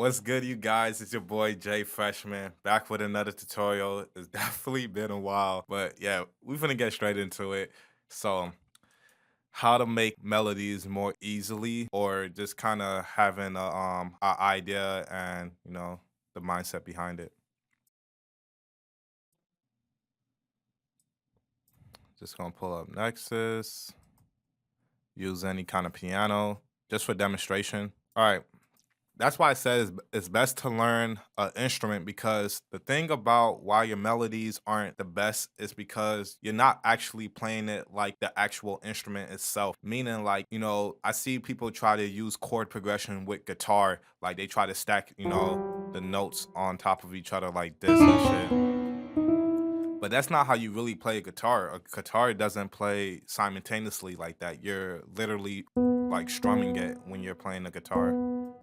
What's good, you guys? It's your boy Jay Freshman back with another tutorial. It's definitely been a while, but yeah, we're gonna get straight into it. So, how to make melodies more easily, or just kind of having a idea and the mindset behind it. Just gonna pull up Nexus, use any kind of piano just for demonstration. All right, that's why I said it's best to learn an instrument because the thing about why your melodies aren't the best is because you're not actually playing it like the actual instrument itself. Meaning, like, I see people try to use chord progression with guitar, like they try to stack, the notes on top of each other like this and shit. But that's not how you really play a guitar. A guitar doesn't play simultaneously like that. You're literally like strumming it when you're playing the guitar.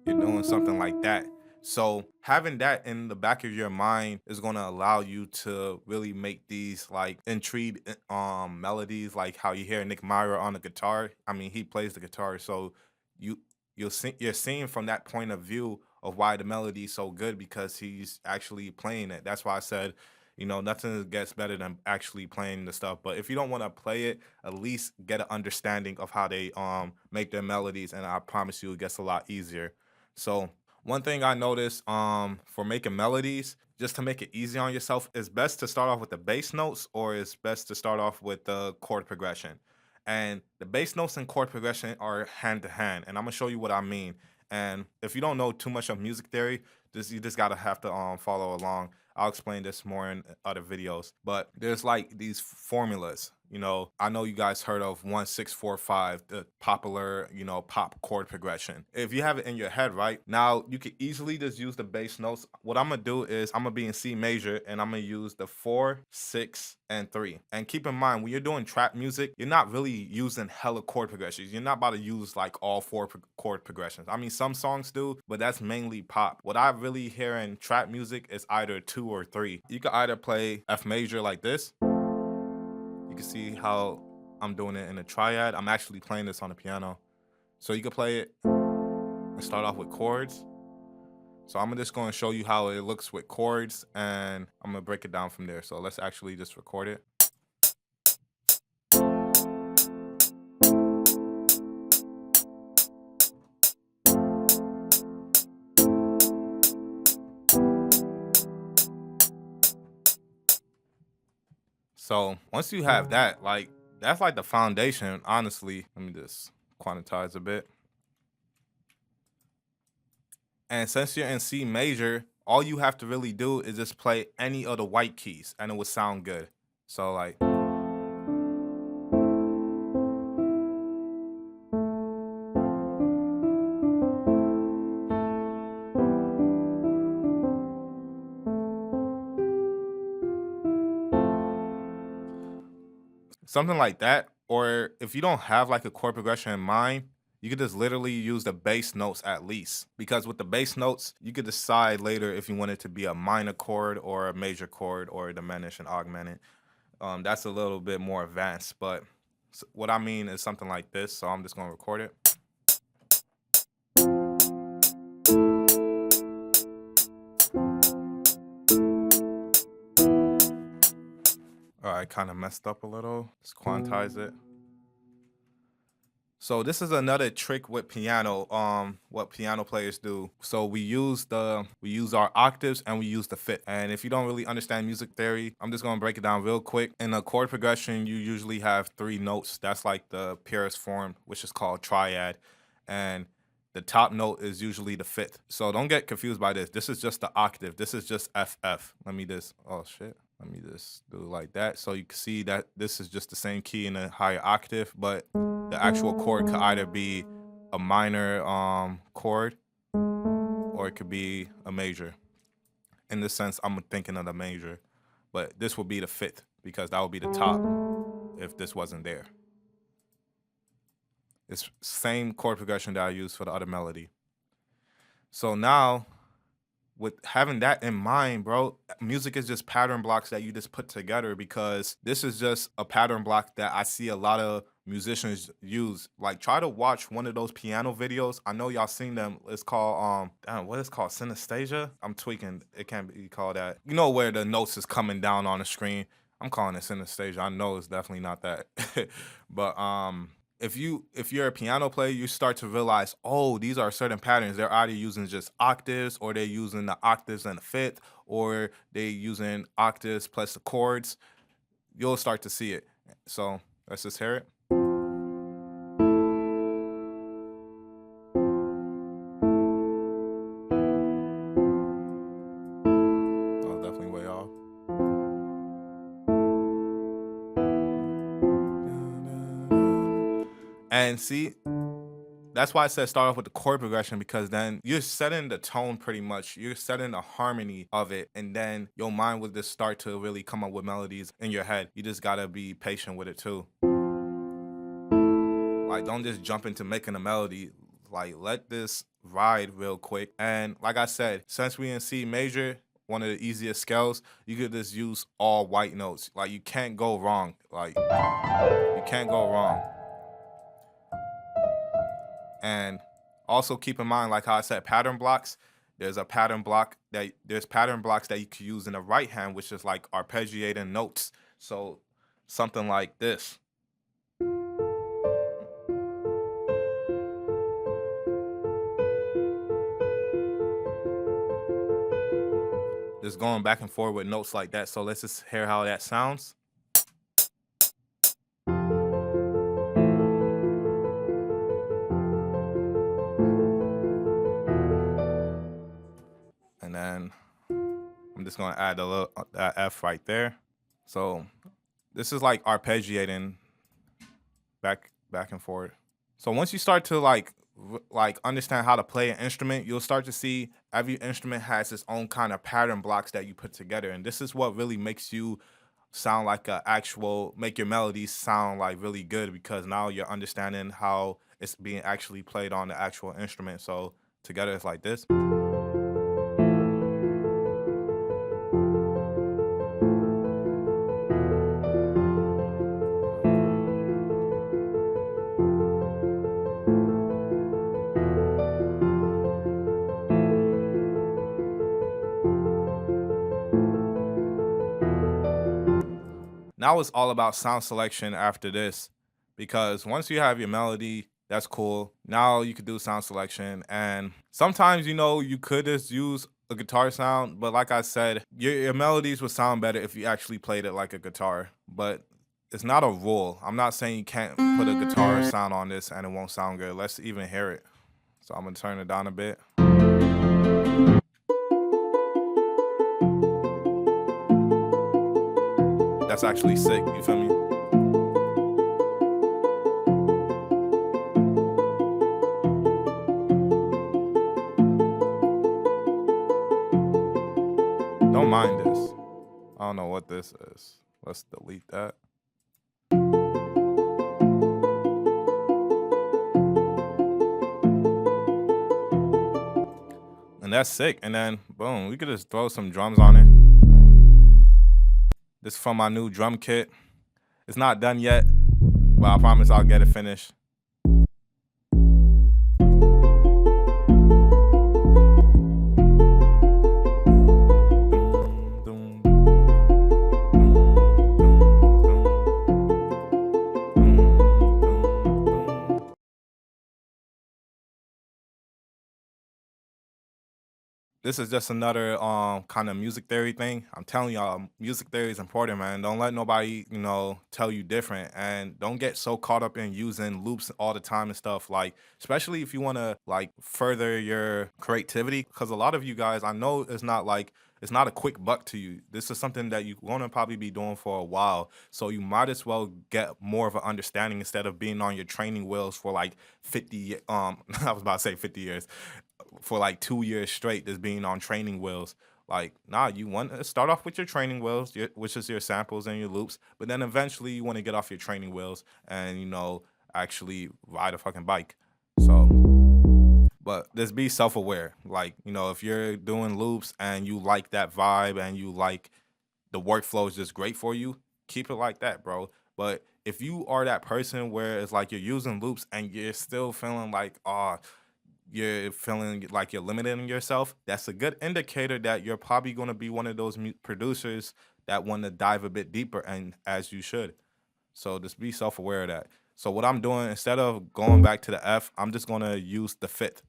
You're doing something like that. So having that in the back of your mind is going to allow you to really make these like intrigued melodies, like how you hear Nick Myra on the guitar. I mean, he plays the guitar, so you you're seeing from that point of view of why the melody is so good because he's actually playing it. That's why I said, nothing gets better than actually playing the stuff. But if you don't want to play it, at least get an understanding of how they make their melodies, and I promise you it gets a lot easier. So one thing I noticed for making melodies, just to make it easy on yourself, is best to start off with the bass notes or it's best to start off with the chord progression. And the bass notes and chord progression are hand to hand. And I'm gonna show you what I mean. And if you don't know too much of music theory, you just gotta have to follow along. I'll explain this more in other videos. But there's like these formulas. I know you guys heard of 1645, the popular, pop chord progression. If you have it in your head, right now, you can easily just use the bass notes. What I'm gonna do is I'm gonna be in C major and I'm gonna use the 4, 6, and 3. And keep in mind, when you're doing trap music, you're not really using hella chord progressions. You're not about to use like all four chord progressions. I mean, some songs do, but that's mainly pop. What I really hear in trap music is either 2 or 3. You could either play F major like this. You can see how I'm doing it in a triad. I'm actually playing this on the piano. So you can play it and start off with chords. So I'm just going to show you how it looks with chords and I'm going to break it down from there. So let's actually just record it. So once you have that, like that's like the foundation, honestly. Let me just quantize a bit. And since you're in C major, all you have to really do is just play any of the white keys and it will sound good. So like something like that. Or if you don't have like a chord progression in mind, you could just literally use the bass notes at least. Because with the bass notes, you could decide later if you want it to be a minor chord or a major chord or diminished and augmented. That's a little bit more advanced, but what I mean is something like this. So I'm just gonna record it. All right, kind of messed up a little. Let's quantize it. So this is another trick with piano, what piano players do. So we use our octaves and we use the fifth. And if you don't really understand music theory, I'm just gonna break it down real quick. In a chord progression, you usually have 3 notes. That's like the purest form, which is called triad. And the top note is usually the fifth. So don't get confused by this. This is just the octave. This is just FF. Oh shit. Let me just do it like that. So you can see that this is just the same key in a higher octave, but the actual chord could either be a minor chord or it could be a major. In this sense, I'm thinking of the major, but this would be the fifth because that would be the top if this wasn't there. It's same chord progression that I use for the other melody. So now with having that in mind, bro, music is just pattern blocks that you just put together because this is just a pattern block that I see a lot of musicians use. Like, try to watch one of those piano videos. I know y'all seen them. It's called damn, what is it called? Synesthesia? I'm tweaking. It can't be called that. You know where the notes is coming down on the screen. I'm calling it synesthesia. I know it's definitely not that. But if you're a piano player, you start to realize, oh, these are certain patterns. They're either using just octaves, or they're using the octaves and the fifth, or they using octaves plus the chords. You'll start to see it. So let's just hear it. That was definitely way off. And see, that's why I said start off with the chord progression, because then you're setting the tone pretty much. You're setting the harmony of it, and then your mind will just start to really come up with melodies in your head. You just gotta be patient with it too. Like, don't just jump into making a melody. Like, let this ride real quick. And like I said, since we in C major, one of the easiest scales, you could just use all white notes. Like, you can't go wrong. Like, you can't go wrong. And also keep in mind, like how I said, pattern blocks. There's pattern blocks that you can use in the right hand, which is like arpeggiating notes. So something like this. Just going back and forth with notes like that. So let's just hear how that sounds. And then I'm just gonna add a little that F right there. So this is like arpeggiating back and forth. So once you start to like understand how to play an instrument, you'll start to see every instrument has its own kind of pattern blocks that you put together, and this is what really makes you sound like make your melodies sound like really good, because now you're understanding how it's being actually played on the actual instrument. So together it's like this. Now it's all about sound selection after this, because once you have your melody, that's cool. Now you could do sound selection, and sometimes, you could just use a guitar sound, but like I said, your melodies would sound better if you actually played it like a guitar. But it's not a rule. I'm not saying you can't put a guitar sound on this and it won't sound good. Let's even hear it. So I'm gonna turn it down a bit. That's actually sick, you feel me? Don't mind this. I don't know what this is. Let's delete that. And that's sick. And then, boom, we could just throw some drums on it. This is from my new drum kit. It's not done yet, but I promise I'll get it finished. This is just another kind of music theory thing. I'm telling y'all, music theory is important, man. Don't let nobody, tell you different. And don't get so caught up in using loops all the time and stuff. Like, especially if you want to like further your creativity, because a lot of you guys, I know it's not a quick buck to you. This is something that you're gonna probably be doing for a while. So you might as well get more of an understanding instead of being on your training wheels for like 50 I was about to say 50 years, for like 2 years straight, just being on training wheels. Like, nah, you want to start off with your training wheels, which is your samples and your loops, but then eventually you want to get off your training wheels and actually ride a fucking bike. So, but just be self-aware. Like, if you're doing loops and you like that vibe and you like the workflow is just great for you, keep it like that, bro. But if you are that person where it's like you're using loops and you're still feeling like, oh, you're feeling like you're limiting yourself, that's a good indicator that you're probably going to be one of those producers that want to dive a bit deeper, and as you should. So just be self-aware of that. So what I'm doing, instead of going back to the F, I'm just going to use the fifth.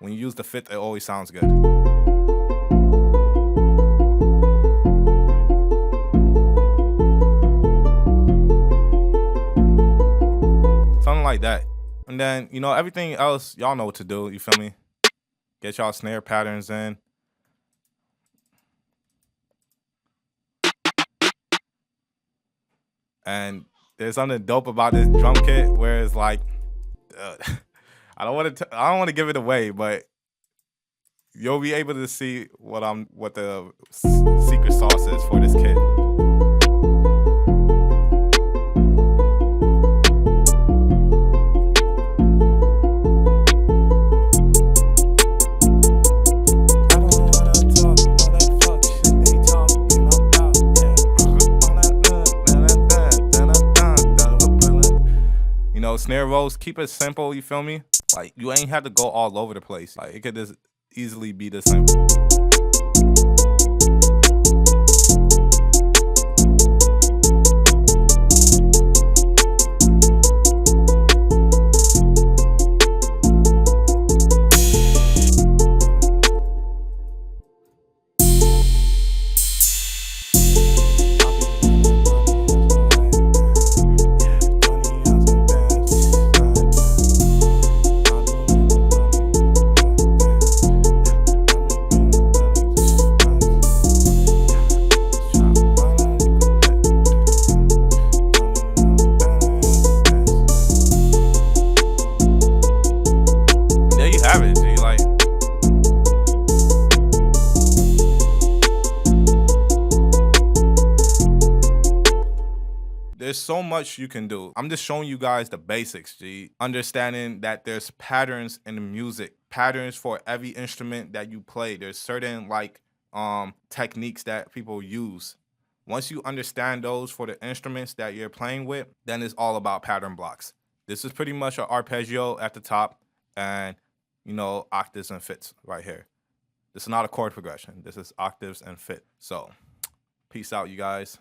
When you use the fifth, it always sounds good. Something like that. And then, everything else, y'all know what to do. You feel me? Get y'all snare patterns in. And there's something dope about this drum kit where it's like, I don't want to give it away, but you'll be able to see what the secret sauce is for this kit. Snare rolls, keep it simple, you feel me? Like, you ain't have to go all over the place. Like, it could just easily be this simple. There's so much you can do. I'm just showing you guys the basics, G. Understanding that there's patterns in the music, patterns for every instrument that you play. There's certain techniques that people use. Once you understand those for the instruments that you're playing with, then it's all about pattern blocks. This is pretty much an arpeggio at the top and, octaves and fifths right here. This is not a chord progression. This is octaves and fifths. So, peace out, you guys.